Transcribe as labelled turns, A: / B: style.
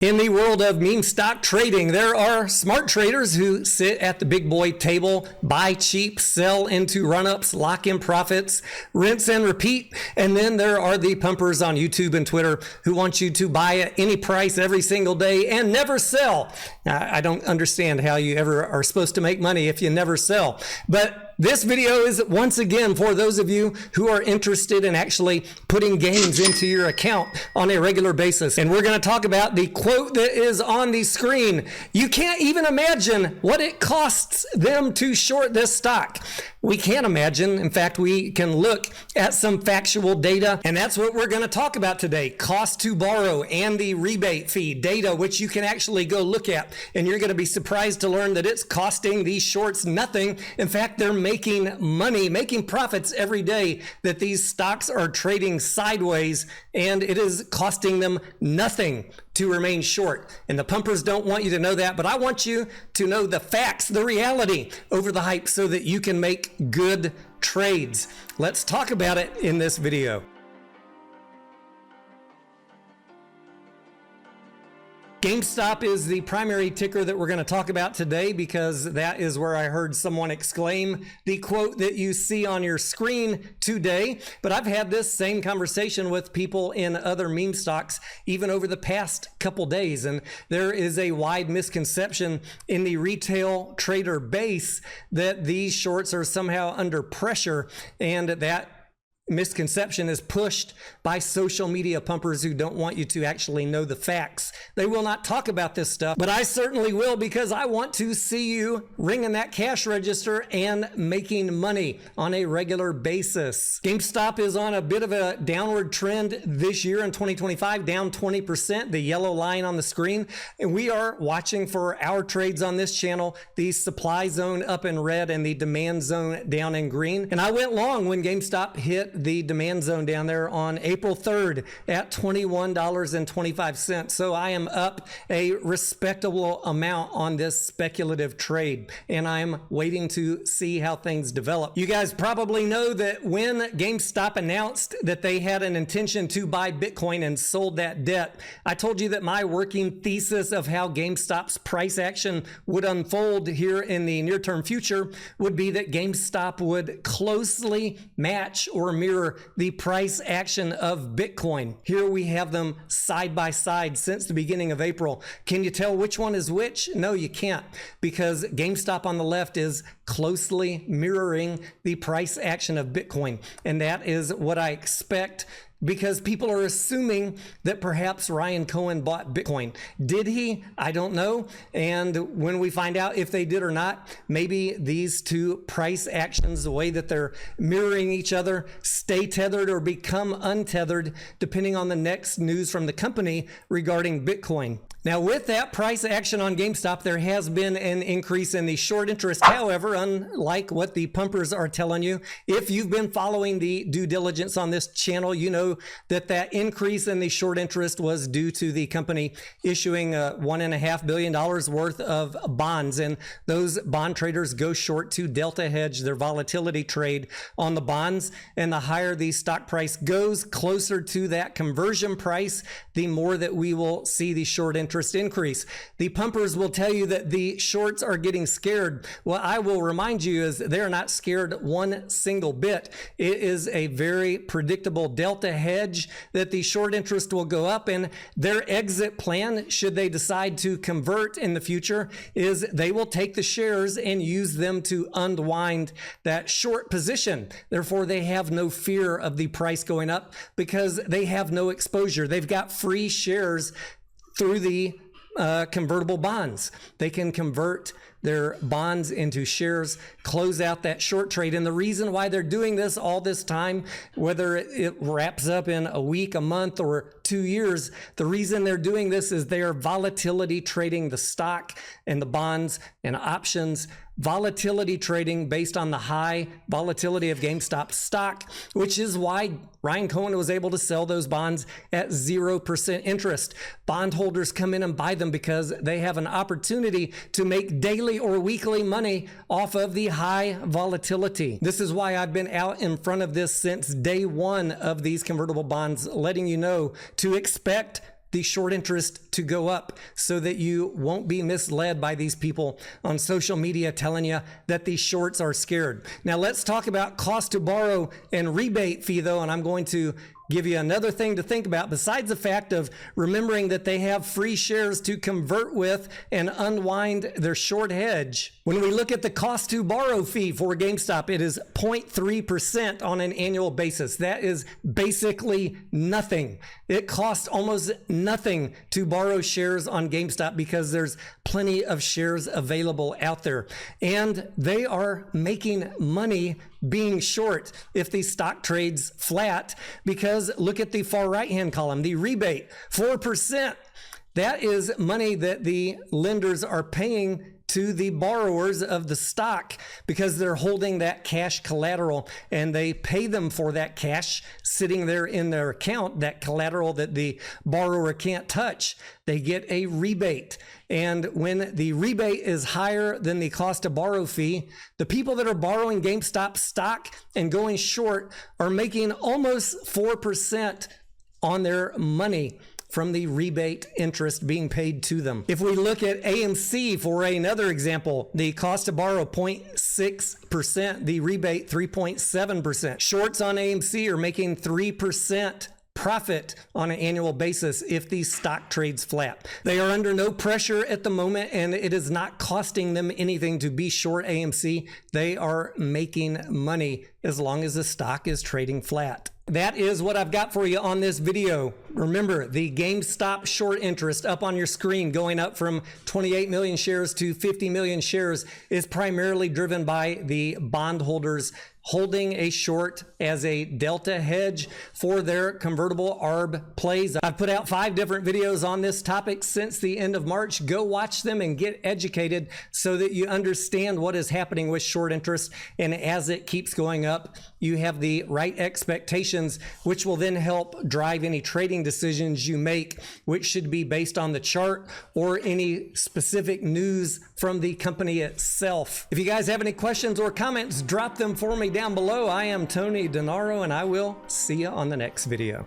A: In the world of meme stock trading, there are smart traders who sit at the big boy table, buy cheap, sell into run-ups, lock in profits, rinse and repeat. And then there are the pumpers on YouTube and Twitter who want you to buy at any price every single day and never sell. I don't understand how you ever are supposed to make money if you never sell. But this video is once again for those of you who are interested in actually putting gains into your account on a regular basis. And we're going to talk about the quote that is on the screen. You can't even imagine what it costs them to short this stock. We can't imagine. In fact, we can look at some factual data, and that's what we're going to talk about today. Cost to borrow and the rebate fee data, which you can actually go look at, and you're going to be surprised to learn that it's costing these shorts nothing. In fact, they're making money, making profits every day that these stocks are trading sideways, and it is costing them nothing to remain short. And the pumpers don't want you to know that, but I want you to know the facts, the reality over the hype so that you can make good trades. Let's talk about it in this video. Gamestop is the primary ticker that we're going to talk about today because that is where I heard someone exclaim the quote that you see on your screen today. But I've had this same conversation with people in other meme stocks even over the past couple days. And there is a wide misconception in the retail trader base that these shorts are somehow under pressure, and that misconception is pushed by social media pumpers who don't want you to actually know the facts. They will not talk about this stuff, but I certainly will, because I want to see you ringing that cash register and making money on a regular basis. GameStop is on a bit of a downward trend this year in 2025, down 20%, the yellow line on the screen. And we are watching for our trades on this channel, the supply zone up in red and the demand zone down in green. And I went long when GameStop hit the demand zone down there on April 3rd at $21.25. So I am up a respectable amount on this speculative trade, and I'm waiting to see how things develop. You guys probably know that when GameStop announced that they had an intention to buy Bitcoin and sold that debt, I told you that my working thesis of how GameStop's price action would unfold here in the near-term future would be that GameStop would closely match or mirror the price action of Bitcoin. Here we have them side by side since the beginning of April. Can you tell which one is which? No, you can't, because GameStop on the left is closely mirroring the price action of Bitcoin. And that is what I expect, because people are assuming that perhaps Ryan Cohen bought Bitcoin. Did he? I don't know. And when we find out if they did or not, maybe these two price actions, the way that they're mirroring each other, stay tethered or become untethered, depending on the next news from the company regarding Bitcoin. Now, with that price action on GameStop, there has been an increase in the short interest. However, unlike what the pumpers are telling you, if you've been following the due diligence on this channel, you know that that increase in the short interest was due to the company issuing $1.5 billion worth of bonds. And those bond traders go short to delta hedge their volatility trade on the bonds. And the higher the stock price goes closer to that conversion price, the more that we will see the short interest increase. The pumpers will tell you that the shorts are getting scared. What I will remind you is they're not scared one single bit. It is a very predictable delta hedge that the short interest will go up, and their exit plan, should they decide to convert in the future, is they will take the shares and use them to unwind that short position. Therefore, they have no fear of the price going up because they have no exposure. They've got free shares through the convertible bonds. They can convert their bonds into shares, close out that short trade. And the reason why they're doing this all this time, whether it wraps up in a week, a month, or 2 years, the reason they're doing this is they are volatility trading the stock and the bonds and options, volatility trading based on the high volatility of GameStop stock, which is why Ryan Cohen was able to sell those bonds at 0% interest. Bondholders come in and buy them because they have an opportunity to make daily or weekly money off of the high volatility. This is why I've been out in front of this since day one of these convertible bonds, letting you know to expect the short interest to go up so that you won't be misled by these people on social media telling you that these shorts are scared. Now let's talk about cost to borrow and rebate fee though, and I'm going to give you another thing to think about besides the fact of remembering that they have free shares to convert with and unwind their short hedge. When we look at the cost to borrow fee for GameStop, it is 0.3% on an annual basis. That is basically nothing. It costs almost nothing to borrow shares on GameStop because there's plenty of shares available out there. And they are making money being short if the stock trades flat, because look at the far right hand column, the rebate, 4%. That is money that the lenders are paying to the borrowers of the stock because they're holding that cash collateral, and they pay them for that cash sitting there in their account, that collateral that the borrower can't touch. They get a rebate. And when the rebate is higher than the cost to borrow fee, the people that are borrowing GameStop stock and going short are making almost 4% on their money from the rebate interest being paid to them. If we look at AMC for another example, the cost to borrow 0.6%, the rebate 3.7%. Shorts on AMC are making 3% profit on an annual basis if the stock trades flat. They are under no pressure at the moment, and it is not costing them anything to be short AMC. They are making money as long as the stock is trading flat. That is what I've got for you on this video. Remember, the GameStop short interest up on your screen going up from 28 million shares to 50 million shares is primarily driven by the bondholders holding a short as a delta hedge for their convertible ARB plays. I've put out 5 different videos on this topic since the end of March. Go watch them and get educated so that you understand what is happening with short interest. And as it keeps going up, you have the right expectations, which will then help drive any trading decisions you make, which should be based on the chart or any specific news from the company itself. If you guys have any questions or comments, drop them for me down below. I am Tony Denaro, and I will see you on the next video.